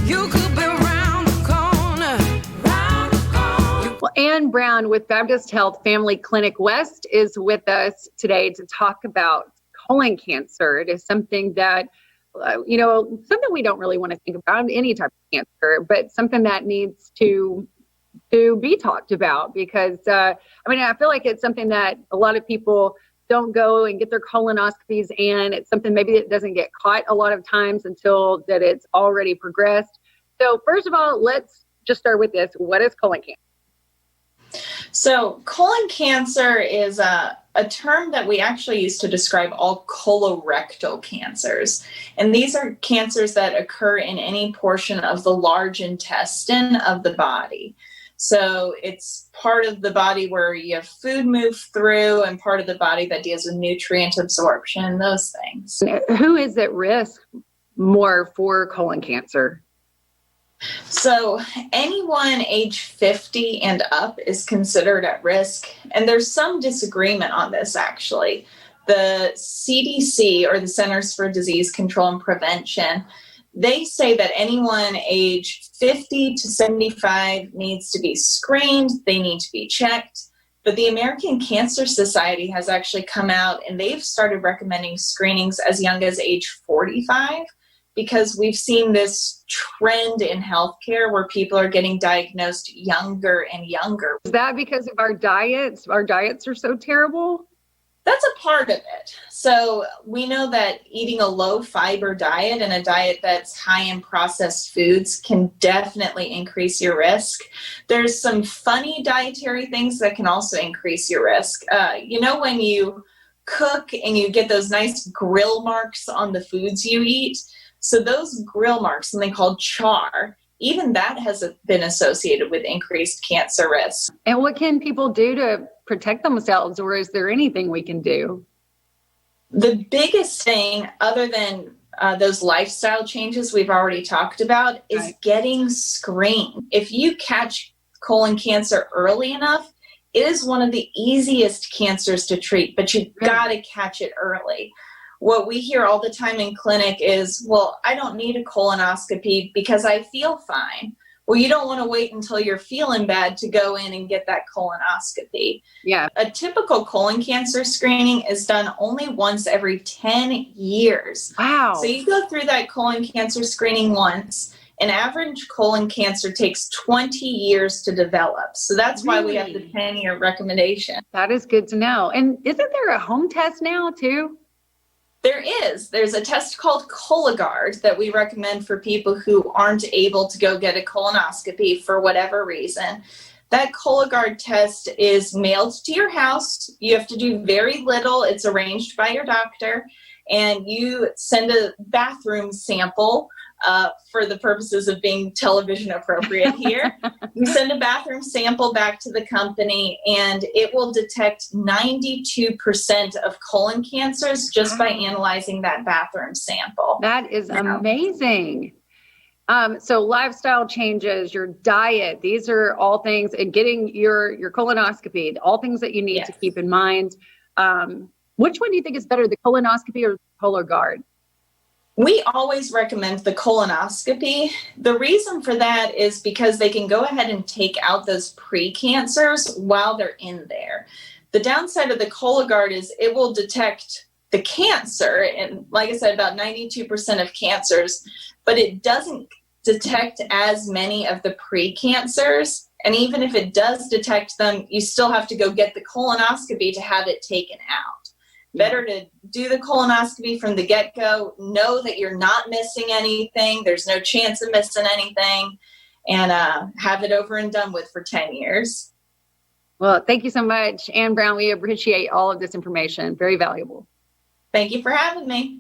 You could be round the corner. Round the corner. Well, Ann Brown with Baptist Health Family Clinic West is with us today to talk about colon cancer. It is something that, something we don't really want to think about, any type of cancer, but something that needs to be talked about because, I feel like it's something that a lot of people don't go and get their colonoscopies, and it's something maybe that doesn't get caught a lot of times until that it's already progressed. So first of all, let's just start with this. What is colon cancer? So colon cancer is a term that we actually use to describe all colorectal cancers. And these are cancers that occur in any portion of the large intestine of the body. So it's part of the body where you have food move through and part of the body that deals with nutrient absorption, those things. Who is at risk more for colon cancer? So anyone age 50 and up is considered at risk. And there's some disagreement on this, actually. The CDC, or the Centers for Disease Control and Prevention, they say that anyone age 50 to 75 needs to be screened. They need to be checked. But the American Cancer Society has actually come out and they've started recommending screenings as young as age 45. Because we've seen this trend in healthcare where people are getting diagnosed younger and younger. Is that because of our diets? Our diets are so terrible? That's a part of it. So we know that eating a low fiber diet and a diet that's high in processed foods can definitely increase your risk. There's some funny dietary things that can also increase your risk. When you cook and you get those nice grill marks on the foods you eat, so those grill marks, something called char, even that has been associated with increased cancer risk. And what can people do to protect themselves, or is there anything we can do? The biggest thing, other than those lifestyle changes we've already talked about, is getting screened. If you catch colon cancer early enough, it is one of the easiest cancers to treat, but you've got to catch it early. What we hear all the time in clinic is, well, I don't need a colonoscopy because I feel fine. Well, you don't want to wait until you're feeling bad to go in and get that colonoscopy. Yeah. A typical colon cancer screening is done only once every 10 years. Wow. So you go through that colon cancer screening once. An average colon cancer takes 20 years to develop. So that's why we have the 10-year recommendation. That is good to know. And isn't there a home test now too? There's a test called Cologuard that we recommend for people who aren't able to go get a colonoscopy for whatever reason. That Cologuard test is mailed to your house. You have to do very little. It's arranged by your doctor. And you send a bathroom sample for the purposes of being television appropriate here. You send a bathroom sample back to the company, and it will detect 92% of colon cancers just by analyzing that bathroom sample. That is amazing. So lifestyle changes, your diet, these are all things, and getting your colonoscopy, all things that you need to keep in mind. Which one do you think is better, the colonoscopy or Cologuard? We always recommend the colonoscopy. The reason for that is because they can go ahead and take out those precancers while they're in there. The downside of the Cologuard is it will detect the cancer, and like I said, about 92% of cancers, but it doesn't detect as many of the precancers. And even if it does detect them, you still have to go get the colonoscopy to have it taken out. Better to do the colonoscopy from the get-go, know that you're not missing anything, there's no chance of missing anything, and have it over and done with for 10 years. Well, thank you so much, Ann Brown. We appreciate all of this information. Very valuable. Thank you for having me.